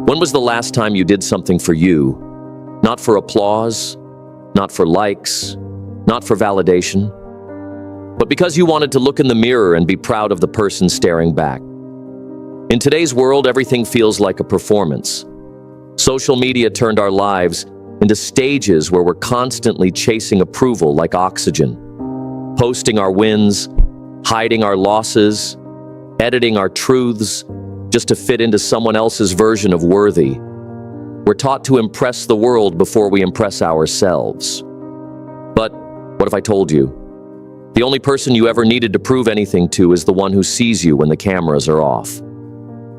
When was the last time you did something for you? Not for applause, not for likes, not for validation, but because you wanted to look in the mirror and be proud of the person staring back. In today's world, everything feels like a performance. Social media turned our lives into stages where we're constantly chasing approval like oxygen, posting our wins, hiding our losses, editing our truths just to fit into someone else's version of worthy. We're taught to impress the world before we impress ourselves. But what if I told you? The only person you ever needed to prove anything to is the one who sees you when the cameras are off.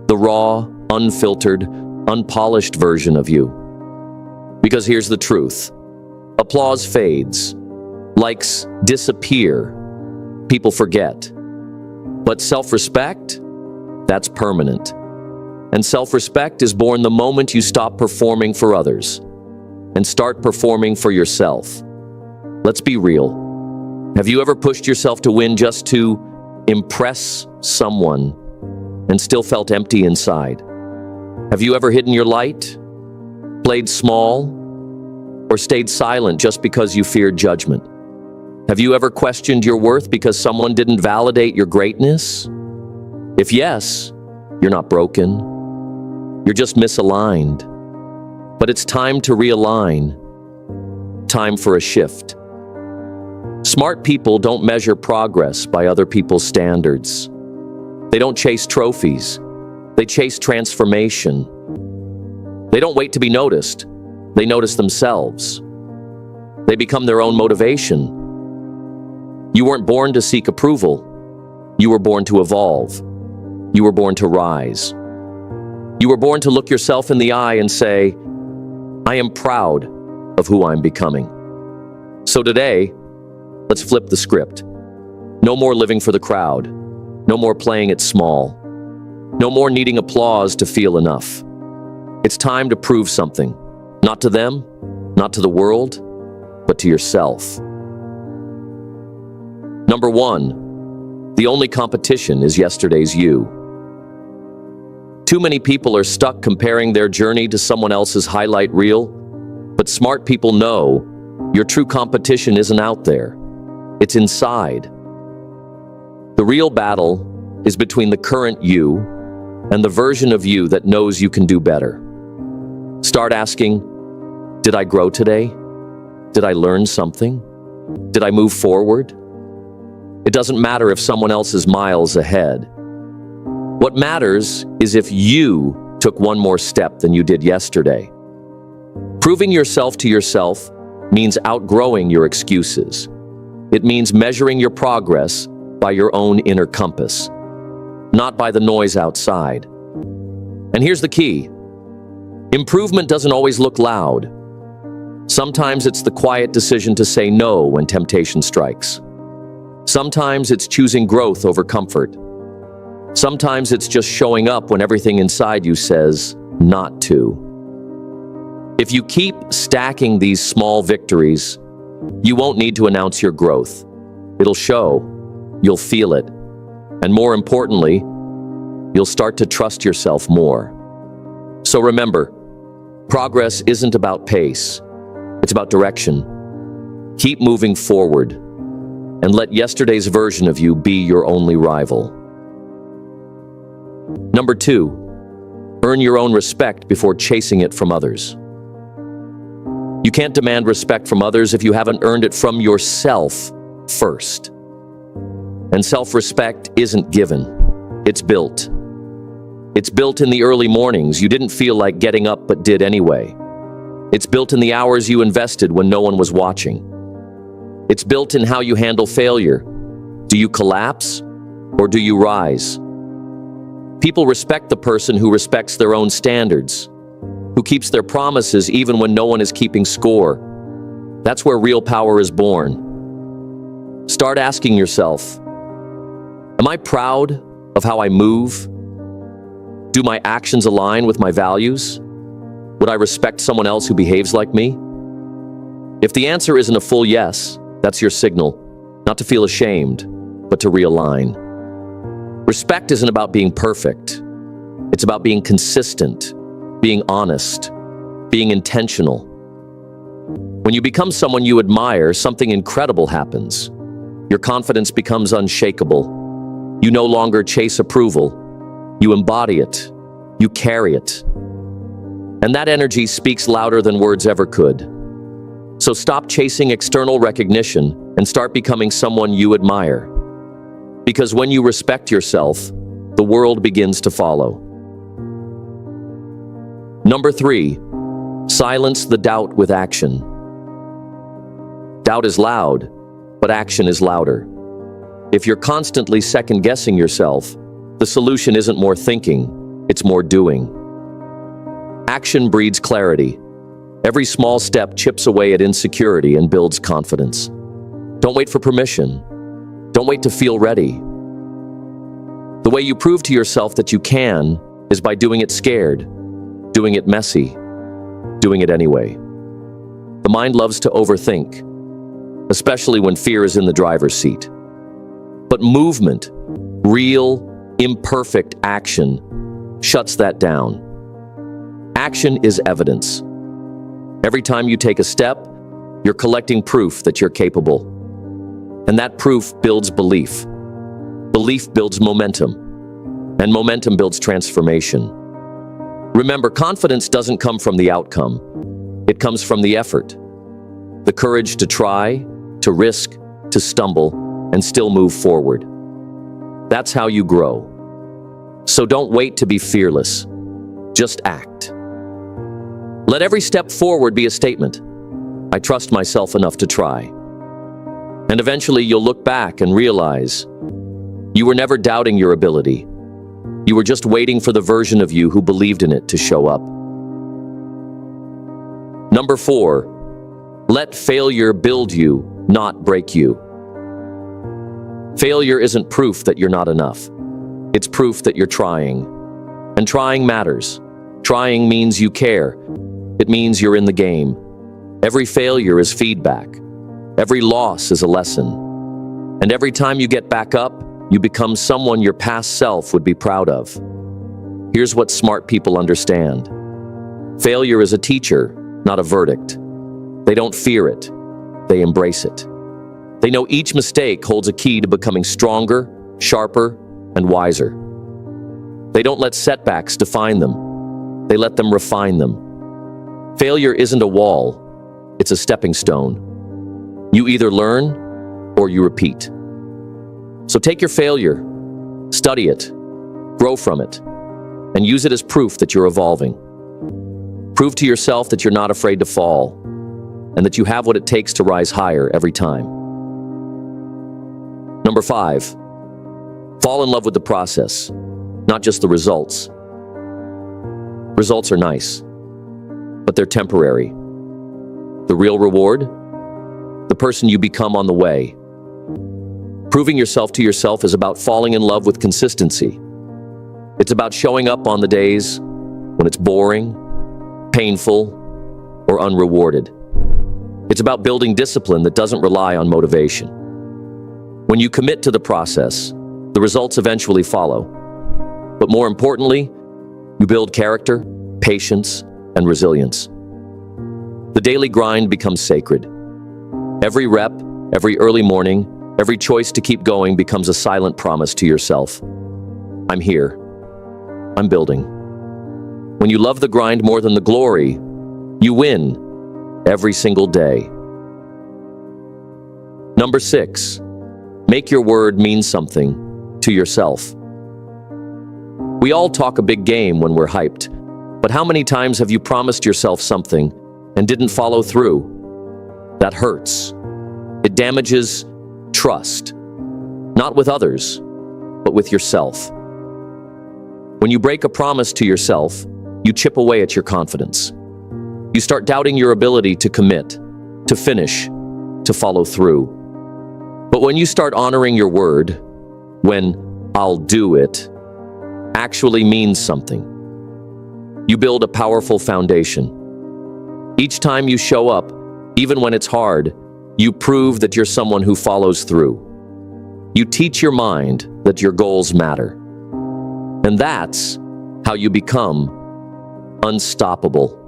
The raw, unfiltered, unpolished version of you. Because here's the truth. Applause fades. Likes disappear. People forget. But self-respect? That's permanent. And self-respect is born the moment you stop performing for others and start performing for yourself. Let's be real. Have you ever pushed yourself to win just to impress someone and still felt empty inside? Have you ever hidden your light, played small, or stayed silent just because you feared judgment? Have you ever questioned your worth because someone didn't validate your greatness? If yes, you're not broken. You're just misaligned. But it's time to realign. Time for a shift. Smart people don't measure progress by other people's standards. They don't chase trophies. They chase transformation. They don't wait to be noticed. They notice themselves. They become their own motivation. You weren't born to seek approval. You were born to evolve. You were born to rise. You were born to look yourself in the eye and say, I am proud of who I'm becoming. So today, let's flip the script. No more living for the crowd. No more playing it small. No more needing applause to feel enough. It's time to prove something. Not to them, not to the world, but to yourself. Number 1, the only competition is yesterday's you. Too many people are stuck comparing their journey to someone else's highlight reel, but smart people know your true competition isn't out there. It's inside. The real battle is between the current you and the version of you that knows you can do better. Start asking, did I grow today? Did I learn something? Did I move forward? It doesn't matter if someone else is miles ahead. What matters is if you took one more step than you did yesterday. Proving yourself to yourself means outgrowing your excuses. It means measuring your progress by your own inner compass, not by the noise outside. And here's the key. Improvement doesn't always look loud. Sometimes it's the quiet decision to say no when temptation strikes. Sometimes it's choosing growth over comfort. Sometimes it's just showing up when everything inside you says not to. If you keep stacking these small victories, you won't need to announce your growth. It'll show, you'll feel it, and more importantly, you'll start to trust yourself more. So remember, progress isn't about pace, it's about direction. Keep moving forward, and let yesterday's version of you be your only rival. Number 2, earn your own respect before chasing it from others. You can't demand respect from others if you haven't earned it from yourself first. And self-respect isn't given, it's built. It's built in the early mornings you didn't feel like getting up but did anyway. It's built in the hours you invested when no one was watching. It's built in how you handle failure. Do you collapse or do you rise? People respect the person who respects their own standards, who keeps their promises even when no one is keeping score. That's where real power is born. Start asking yourself, am I proud of how I move? Do my actions align with my values? Would I respect someone else who behaves like me? If the answer isn't a full yes, that's your signal, not to feel ashamed, but to realign. Respect isn't about being perfect. It's about being consistent. being honest, being intentional. When you become someone you admire, something incredible happens. Your confidence becomes unshakable. You no longer chase approval. You embody it. You carry it. And that energy speaks louder than words ever could. So stop chasing external recognition and start becoming someone you admire. Because when you respect yourself, the world begins to follow. Number 3, silence the doubt with action. Doubt is loud, but action is louder. If you're constantly second-guessing yourself, the solution isn't more thinking, it's more doing. Action breeds clarity. Every small step chips away at insecurity and builds confidence. Don't wait for permission. Don't wait to feel ready. The way you prove to yourself that you can is by doing it scared, doing it messy, doing it anyway. The mind loves to overthink, especially when fear is in the driver's seat. But movement, real, imperfect action, shuts that down. Action is evidence. Every time you take a step, you're collecting proof that you're capable. And that proof builds belief. Belief builds momentum. And momentum builds transformation. Remember, confidence doesn't come from the outcome. It comes from the effort. The courage to try, to risk, to stumble, and still move forward. That's how you grow. So don't wait to be fearless. Just act. Let every step forward be a statement. I trust myself enough to try. And eventually you'll look back and realize you were never doubting your ability. You were just waiting for the version of you who believed in it to show up. Number 4, let failure build you, not break you. Failure isn't proof that you're not enough. It's proof that you're trying. And trying matters. Trying means you care. It means you're in the game. Every failure is feedback. Every loss is a lesson. And every time you get back up, you become someone your past self would be proud of. Here's what smart people understand. Failure is a teacher, not a verdict. They don't fear it. They embrace it. They know each mistake holds a key to becoming stronger, sharper, and wiser. They don't let setbacks define them. They let them refine them. Failure isn't a wall. It's a stepping stone. You either learn or you repeat. So take your failure, study it, grow from it, and use it as proof that you're evolving. Prove to yourself that you're not afraid to fall, and that you have what it takes to rise higher every time. Number 5, fall in love with the process, not just the results. Results are nice, but they're temporary. The real reward? The person you become on the way. Proving yourself to yourself is about falling in love with consistency. It's about showing up on the days when it's boring, painful, or unrewarded. It's about building discipline that doesn't rely on motivation. When you commit to the process, the results eventually follow. But more importantly, you build character, patience, and resilience. The daily grind becomes sacred. Every rep, every early morning, every choice to keep going becomes a silent promise to yourself. I'm here. I'm building. When you love the grind more than the glory, you win every single day. Number 6, make your word mean something to yourself. We all talk a big game when we're hyped, but how many times have you promised yourself something and didn't follow through? That hurts. It damages trust, not with others, but with yourself. When you break a promise to yourself, you chip away at your confidence. You start doubting your ability to commit, to finish, to follow through. But when you start honoring your word, when "I'll do it" actually means something, you build a powerful foundation. Each time you show up, even when it's hard, you prove that you're someone who follows through. You teach your mind that your goals matter. And that's how you become unstoppable.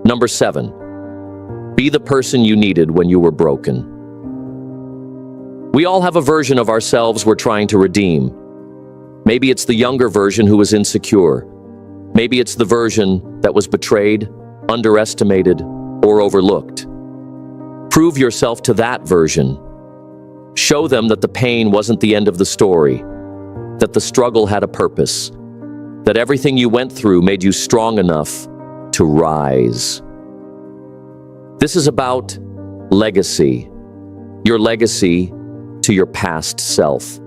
Number 7. Be the person you needed when you were broken. We all have a version of ourselves we're trying to redeem. Maybe it's the younger version who was insecure. Maybe it's the version that was betrayed, underestimated, or overlooked. Prove yourself to that version. Show them that the pain wasn't the end of the story, that the struggle had a purpose, that everything you went through made you strong enough to rise. This is about legacy. Your legacy to your past self.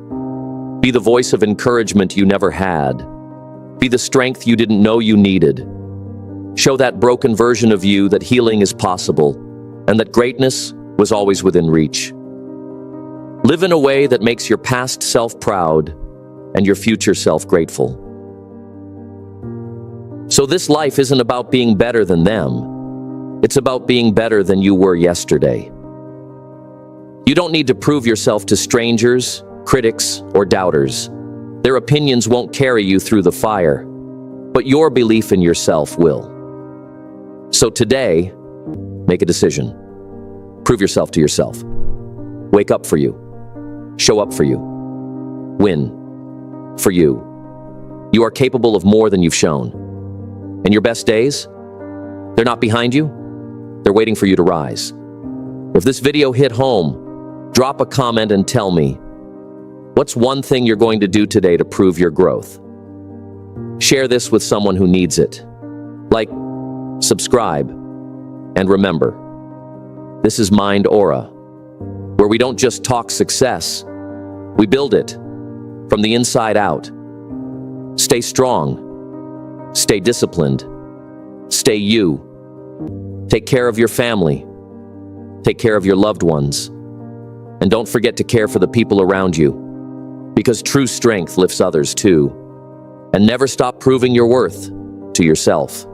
Be the voice of encouragement you never had. Be the strength you didn't know you needed. Show that broken version of you that healing is possible and that greatness was always within reach. Live in a way that makes your past self proud and your future self grateful. So this life isn't about being better than them. It's about being better than you were yesterday. You don't need to prove yourself to strangers, critics, or doubters. Their opinions won't carry you through the fire, but your belief in yourself will. So today, make a decision. Prove yourself to yourself. Wake up for you. Show up for you. Win for you. You are capable of more than you've shown. And your best days? They're not behind you. They're waiting for you to rise. If this video hit home, drop a comment and tell me, what's one thing you're going to do today to prove your growth? Share this with someone who needs it. Like, subscribe, and remember, this is Mind Aura, where we don't just talk success, we build it from the inside out. Stay strong, stay disciplined, stay you. Take care of your family, take care of your loved ones, and don't forget to care for the people around you, because true strength lifts others too. And never stop proving your worth to yourself.